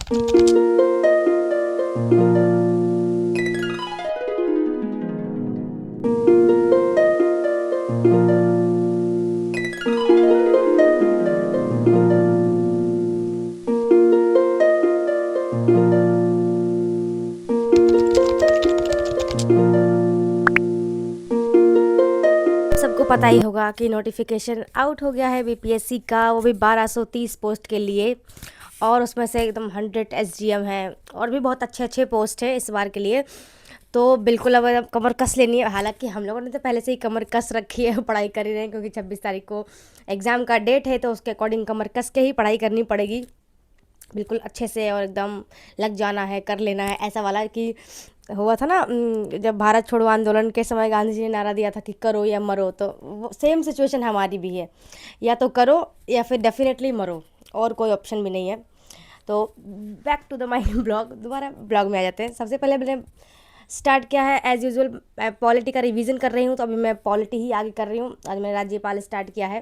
सबको पता ही होगा कि नोटिफिकेशन आउट हो गया है बीपीएससी का, वो भी 1230 पोस्ट के लिए। और उसमें से एकदम 100 एसजीएम है और भी बहुत अच्छे अच्छे पोस्ट है इस बार के लिए। तो बिल्कुल अब कमर कस लेनी है। हालांकि हम लोगों ने तो पहले से ही कमर कस रखी है, पढ़ाई कर ही रहे हैं, क्योंकि 26 तारीख को एग्ज़ाम का डेट है, तो उसके अकॉर्डिंग कमर कस के ही पढ़ाई करनी पड़ेगी बिल्कुल अच्छे से। और एकदम लग जाना है, कर लेना है, ऐसा वाला कि हुआ था ना जब भारत छोड़ो आंदोलन के समय गांधी जी ने नारा दिया था कि करो या मरो, तो वो सेम सिचुएशन हमारी भी है, या तो करो या फिर डेफिनेटली मरो, और कोई ऑप्शन भी नहीं है। तो back to the my blog, दोबारा ब्लॉग में आ जाते हैं। सबसे पहले मैंने स्टार्ट किया है एज़ यूजुअल, पॉलिटी का रिवीजन कर रही हूँ, तो अभी मैं पॉलिटी ही आगे कर रही हूँ। आज मैंने राज्यपाल स्टार्ट किया है,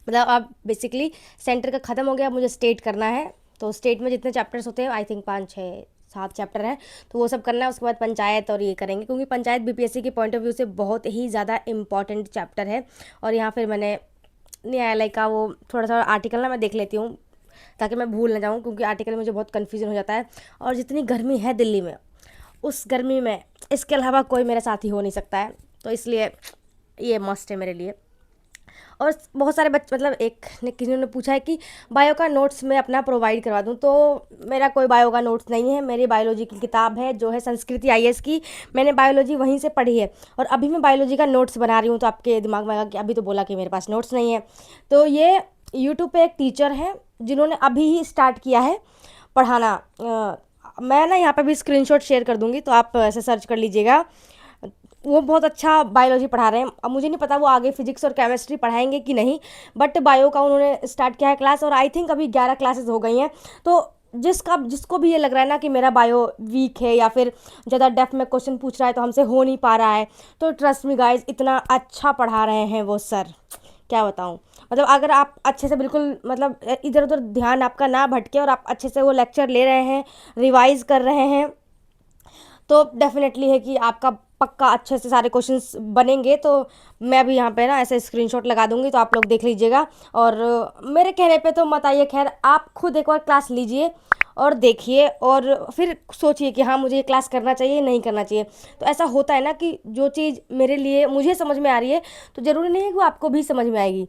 मतलब अब बेसिकली सेंटर का ख़त्म हो गया, मुझे स्टेट करना है। तो स्टेट में जितने चैप्टर्स होते हैं, आई थिंक 5 6 7 चैप्टर हैं, तो वो सब करना है। उसके बाद पंचायत और ये करेंगे, क्योंकि पंचायत बीपीएससी के पॉइंट ऑफ व्यू से बहुत ही ज़्यादा इंपॉर्टेंट चैप्टर है। और यहाँ फिर मैंने न्यायालय का वो थोड़ा सा आर्टिकल ना मैं देख लेती हूँ, ताकि मैं भूल ना जाऊँ, क्योंकि आर्टिकल में मुझे बहुत कन्फ्यूजन हो जाता है। और जितनी गर्मी है दिल्ली में, उस गर्मी में इसके अलावा कोई मेरा साथी हो नहीं सकता है, तो इसलिए ये मस्ट है मेरे लिए। और बहुत सारे बच्चे, मतलब एक ने किसी ने पूछा है कि बायो का नोट्स मैं अपना प्रोवाइड करवा दूं, तो मेरा कोई बायो का नोट्स नहीं है। मेरी बायोलॉजी की किताब है जो है संस्कृति आईएएस की, मैंने बायोलॉजी वहीं से पढ़ी है, और अभी मैं बायोलॉजी का नोट्स बना रही हूँ। तो आपके दिमाग में आएगा कि अभी तो बोला कि मेरे पास नोट्स नहीं है। तो ये यूट्यूब पे एक टीचर हैं जिन्होंने अभी ही स्टार्ट किया है पढ़ाना। मैं ना यहाँ पे भी स्क्रीनशॉट शेयर कर दूँगी, तो आप ऐसे सर्च कर लीजिएगा। वो बहुत अच्छा बायोलॉजी पढ़ा रहे हैं। अब मुझे नहीं पता वो आगे फिजिक्स और केमिस्ट्री पढ़ाएंगे कि नहीं, बट बायो का उन्होंने स्टार्ट किया है क्लास, और आई थिंक अभी 11 क्लासेस हो गई हैं। तो जिसको भी ये लग रहा है ना कि मेरा बायो वीक है, या फिर ज़्यादा डेप्थ में क्वेश्चन पूछ रहा है, तो हमसे हो नहीं पा रहा है, तो ट्रस्ट मी गाइज, इतना अच्छा पढ़ा रहे हैं वो सर, क्या बताऊँ। मतलब अगर आप अच्छे से बिल्कुल, मतलब इधर उधर ध्यान आपका ना भटके, और आप अच्छे से वो लेक्चर ले रहे हैं, रिवाइज कर रहे हैं, तो डेफिनेटली है कि आपका पक्का अच्छे से सारे क्वेश्चंस बनेंगे। तो मैं भी यहाँ पे ना ऐसे स्क्रीनशॉट लगा दूंगी, तो आप लोग देख लीजिएगा। और मेरे कहने पे तो मत आइए, खैर आप खुद एक बार क्लास लीजिए और देखिए, और फिर सोचिए कि हाँ मुझे ये क्लास करना चाहिए, नहीं करना चाहिए। तो ऐसा होता है ना कि जो चीज़ मेरे लिए मुझे समझ में आ रही है, तो ज़रूरी नहीं है कि वो आपको भी समझ में आएगी।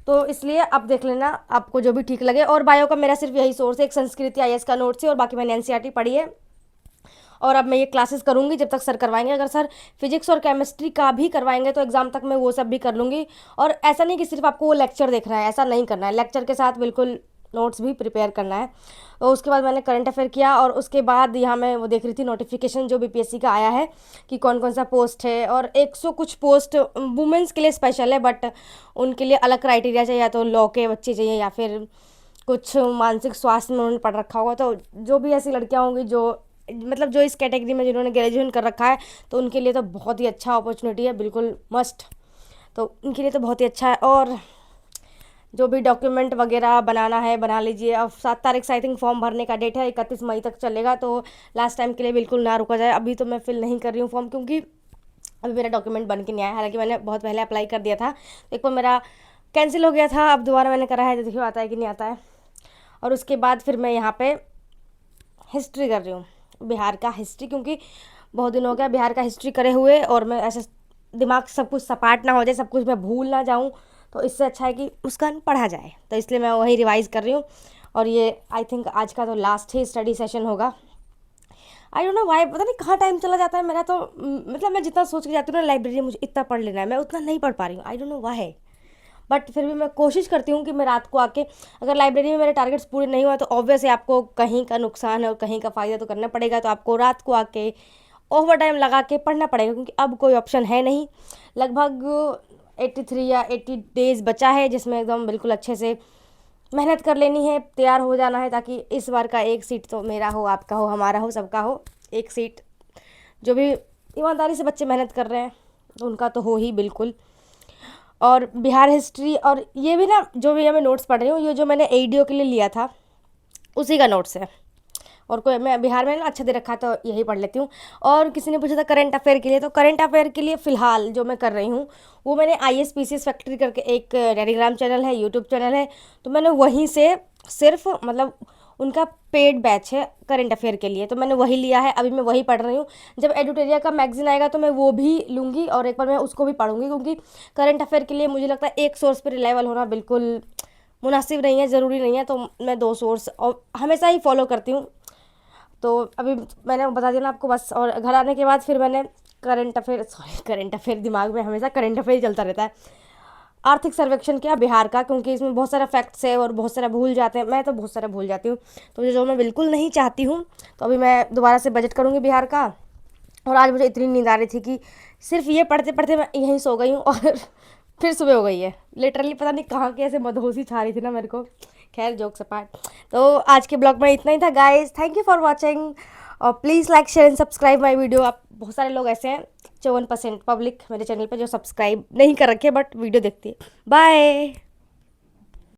तो इसलिए आप देख लेना, आपको जो भी ठीक लगे। और बायो का मेरा सिर्फ यही सोर्स है, एक संस्कृति आईएएस का नोट्स है, और बाकी मैंने एनसीईआरटी पढ़ी है। और अब मैं ये क्लासेस करूँगी जब तक सर करवाएंगे। अगर सर फिजिक्स और केमिस्ट्री का भी करवाएंगे, तो एग्ज़ाम तक मैं वो सब भी कर लूँगी। और ऐसा नहीं कि सिर्फ आपको वो लेक्चर देखना है, ऐसा नहीं करना है, लेक्चर के साथ बिल्कुल नोट्स भी प्रिपेयर करना है। और उसके बाद मैंने करंट अफेयर किया, और उसके बाद यहाँ मैं वो देख रही थी नोटिफिकेशन जो बीपीएससी का आया है कि कौन कौन सा पोस्ट है। और 100 कुछ पोस्ट वुमेंस के लिए स्पेशल है, बट उनके लिए अलग क्राइटेरिया चाहिए, या तो लॉ के बच्चे चाहिए, या फिर कुछ मानसिक स्वास्थ्य में उन्होंने पढ़ रखा होगा। तो जो भी ऐसी लड़कियाँ होंगी जो, मतलब जो इस कैटेगरी में जिन्होंने ग्रेजुएशन कर रखा है, तो उनके लिए तो बहुत ही अच्छा अपॉर्चुनिटी है, बिल्कुल मस्ट। तो उनके लिए तो बहुत ही अच्छा है। और जो भी डॉक्यूमेंट वगैरह बनाना है बना लीजिए। अब 7 तारीख से आई थिंक फॉर्म भरने का डेट है, 31 मई तक चलेगा, तो लास्ट टाइम के लिए बिल्कुल ना रुका जाए। अभी तो मैं फिल नहीं कर रही हूँ फॉर्म, क्योंकि अभी मेरा डॉक्यूमेंट बन के नहीं आया। हालांकि मैंने बहुत पहले अप्लाई कर दिया था, तो एक बार मेरा कैंसिल हो गया था, अब दोबारा मैंने करा है, तो देखिए आता है कि नहीं आता है। और उसके बाद फिर मैं यहाँ पे हिस्ट्री कर रही हूँ, बिहार का हिस्ट्री, क्योंकि बहुत दिन हो गया बिहार का हिस्ट्री करे हुए, और मैं ऐसे दिमाग सब कुछ सपाट ना हो जाए, सब कुछ मैं भूल ना जाऊँ, तो इससे अच्छा है कि उसका पढ़ा जाए। तो इसलिए मैं वही रिवाइज़ कर रही हूँ। और ये आई थिंक आज का तो लास्ट ही स्टडी सेशन होगा। आई डोंट नो वाई, पता नहीं कहाँ टाइम चला जाता है मेरा। तो मतलब मैं जितना सोच के जाती हूँ ना लाइब्रेरी मुझे इतना पढ़ लेना है, मैं उतना नहीं पढ़ पा रही हूँ, I don't know why. But फिर भी मैं कोशिश करती हूँ कि मैं रात को आके, अगर लाइब्रेरी में मेरे टारगेट्स पूरे नहीं हुआ, तो ऑब्वियसली आपको कहीं का नुकसान है और कहीं का फ़ायदा तो करना पड़ेगा। तो आपको रात को आके ओवर टाइम लगा के पढ़ना पड़ेगा, क्योंकि अब कोई ऑप्शन है नहीं। लगभग 83 या 80 डेज़ बचा है, जिसमें एकदम बिल्कुल अच्छे से मेहनत कर लेनी है, तैयार हो जाना है, ताकि इस बार का एक सीट तो मेरा हो, आपका हो, हमारा हो, सबका हो। एक सीट जो भी ईमानदारी से बच्चे मेहनत कर रहे हैं, तो उनका तो हो ही बिल्कुल। और बिहार हिस्ट्री, और ये भी ना जो भी मैं नोट्स पढ़ रही हूँ, ये जो मैंने एडीओ के लिए लिया था, उसी का नोट्स है। और कोई मैं बिहार में ना अच्छा दे रखा है तो यही पढ़ लेती हूँ। और किसी ने पूछा था करंट अफेयर के लिए, तो करंट अफेयर के लिए फ़िलहाल जो मैं कर रही हूँ वो मैंने ISPCS फैक्ट्री करके एक टेलीग्राम चैनल है, यूट्यूब चैनल है, तो मैंने वहीं से सिर्फ मतलब उनका पेड बैच है करंट अफेयर के लिए, तो मैंने वही लिया है, अभी मैं वही पढ़ रही हूँ। जब एडुटेरिया का मैगजीन आएगा तो मैं वो भी लूँगी और एक बार मैं उसको भी पढ़ूंगी, क्योंकि करंट अफेयर के लिए मुझे लगता है एक सोर्स पर रिलायबल होना बिल्कुल मुनासिब नहीं है, ज़रूरी नहीं है, तो मैं दो सोर्स और हमेशा ही फॉलो करती हूँ। तो अभी मैंने बता दिया ना आपको बस। और घर आने के बाद फिर मैंने करंट अफेयर दिमाग में हमेशा करंट अफेयर ही चलता रहता है। आर्थिक सर्वेक्षण किया बिहार का, क्योंकि इसमें बहुत सारा फैक्ट्स है और बहुत सारा भूल जाते हैं, मैं तो बहुत सारा भूल जाती हूँ, तो जो मैं बिल्कुल नहीं चाहती हूँ, तो अभी मैं दोबारा से बजट करूँगी बिहार का। और आज मुझे इतनी नींद आ रही थी कि सिर्फ ये पढ़ते पढ़ते मैं यहीं सो गई हूँ और फिर सुबह हो गई है लिटरली, पता नहीं कहाँ के ऐसे मदहोशी छा रही थी ना मेरे को। खैर जोक्स अपार्ट, तो आज के ब्लॉग में इतना ही था guys. Thank you for watching और please like share and subscribe my video. आप बहुत सारे लोग ऐसे हैं 54% पब्लिक मेरे चैनल पे जो सब्सक्राइब नहीं कर रखे बट वीडियो देखती है। बाय।